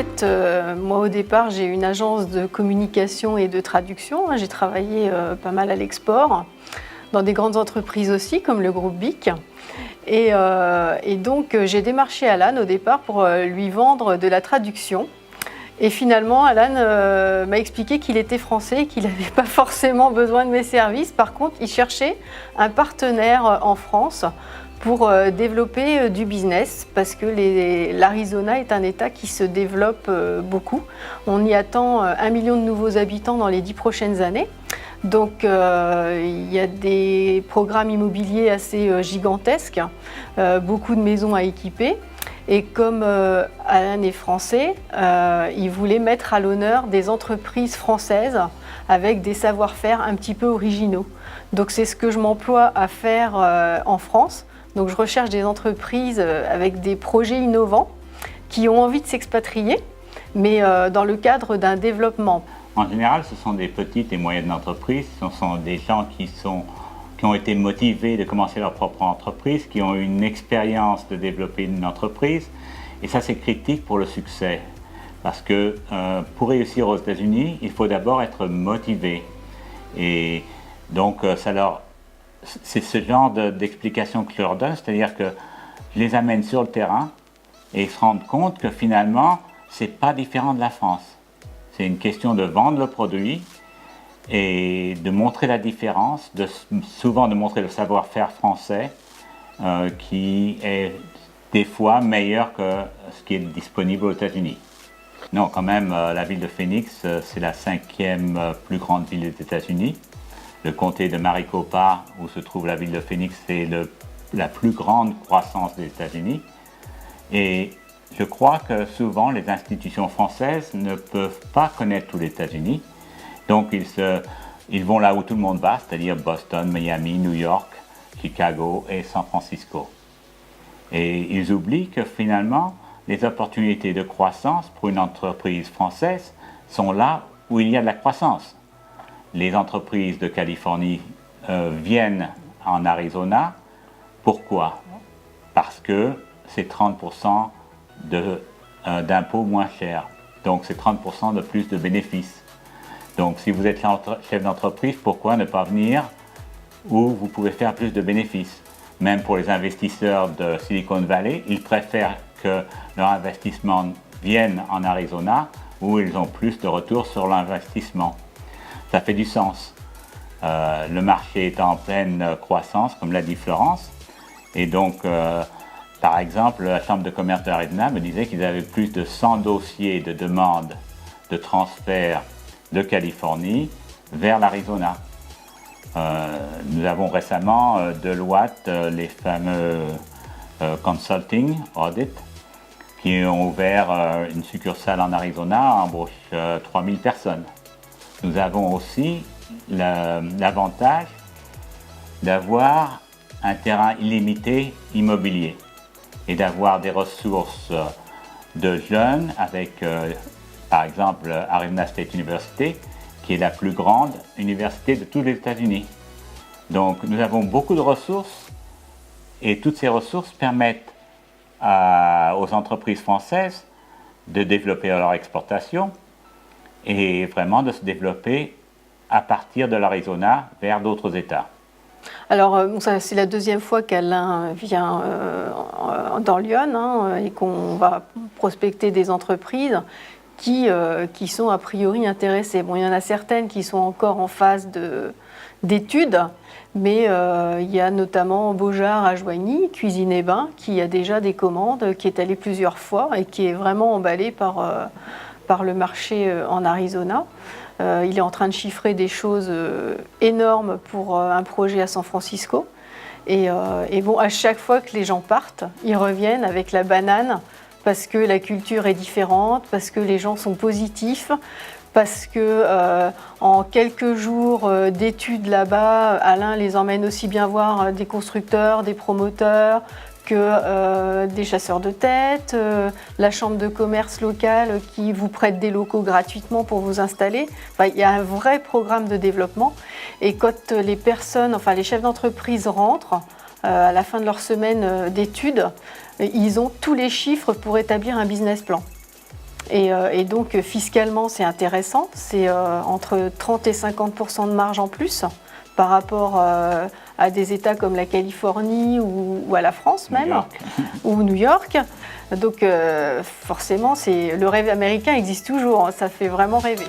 fait, moi au départ, j'ai une agence de communication et de traduction. J'ai travaillé pas mal à l'export, dans des grandes entreprises aussi, comme le groupe BIC. Et donc, j'ai démarché Alan au départ pour lui vendre de la traduction. Et finalement, Alan m'a expliqué qu'il était français et qu'il n'avait pas forcément besoin de mes services. Par contre, il cherchait un partenaire en France pour développer du business parce que l'Arizona est un État qui se développe beaucoup. On y attend 1 million de nouveaux habitants dans les 10 prochaines années. Donc il y a des programmes immobiliers assez gigantesques, beaucoup de maisons à équiper. Et comme Alan est français, il voulait mettre à l'honneur des entreprises françaises avec des savoir-faire un petit peu originaux. Donc c'est ce que je m'emploie à faire en France. Donc je recherche des entreprises avec des projets innovants qui ont envie de s'expatrier, mais dans le cadre d'un développement. En général, ce sont des petites et moyennes entreprises, ce sont des gens qui ont été motivés de commencer leur propre entreprise, qui ont une expérience de développer une entreprise. Et ça, c'est critique pour le succès. Parce que pour réussir aux États-Unis, il faut d'abord être motivé. Et donc, c'est ce genre d'explication que je leur donne, c'est-à-dire que je les amène sur le terrain et ils se rendent compte que finalement, ce n'est pas différent de la France. C'est une question de vendre le produit et de montrer la différence, souvent de montrer le savoir-faire français qui est des fois meilleur que ce qui est disponible aux États-Unis. Non, quand même, la ville de Phoenix, c'est la 5e plus grande ville des États-Unis. Le comté de Maricopa, où se trouve la ville de Phoenix, c'est la plus grande croissance des États-Unis. Et je crois que souvent, les institutions françaises ne peuvent pas connaître tous les États-Unis. Donc, ils vont là où tout le monde va, c'est-à-dire Boston, Miami, New York, Chicago et San Francisco. Et ils oublient que finalement, les opportunités de croissance pour une entreprise française sont là où il y a de la croissance. Les entreprises de Californie viennent en Arizona. Pourquoi? Parce que c'est 30% d'impôts moins chers. Donc c'est 30% de plus de bénéfices. Donc si vous êtes chef d'entreprise, pourquoi ne pas venir où vous pouvez faire plus de bénéfices? Même pour les investisseurs de Silicon Valley, ils préfèrent que leur investissement vienne en Arizona où ils ont plus de retour sur l'investissement. Ça fait du sens. Le marché est en pleine croissance, comme l'a dit Florence. Et donc, par exemple, la Chambre de commerce d'Arizona me disait qu'ils avaient plus de 100 dossiers de demande de transfert de Californie vers l'Arizona. Nous avons récemment Deloitte, les fameux Consulting Audit, qui ont ouvert une succursale en Arizona, embauchent 3000 personnes. Nous avons aussi l'avantage d'avoir un terrain illimité immobilier et d'avoir des ressources de jeunes avec, par exemple, Arizona State University, qui est la plus grande université de tous les États-Unis. Donc nous avons beaucoup de ressources et toutes ces ressources permettent aux entreprises françaises de développer leur exportation et vraiment de se développer à partir de l'Arizona vers d'autres États. Alors, c'est la deuxième fois qu'Alain vient dans Lyon et qu'on va prospecter des entreprises qui sont a priori intéressées. Bon, il y en a certaines qui sont encore en phase d'études, mais il y a notamment Beaujard à Joigny, Cuisine et Bain, qui a déjà des commandes, qui est allé plusieurs fois et qui est vraiment emballé par le marché en Arizona. Il est en train de chiffrer des choses énormes pour un projet à San Francisco. Et bon, à chaque fois que les gens partent, ils reviennent avec la banane parce que la culture est différente, parce que les gens sont positifs, parce que en quelques jours d'études là-bas, Alain les emmène aussi bien voir des constructeurs, des promoteurs, que des chasseurs de tête, la chambre de commerce locale qui vous prête des locaux gratuitement pour vous installer. Enfin, il y a un vrai programme de développement. Et quand les personnes, enfin les chefs d'entreprise rentrent à la fin de leur semaine d'études, ils ont tous les chiffres pour établir un business plan. Et donc fiscalement, c'est intéressant. C'est entre 30 et 50% de marge en plus par rapport à des États comme la Californie ou à la France même, ou New York. Donc forcément, le rêve américain existe toujours, ça fait vraiment rêver.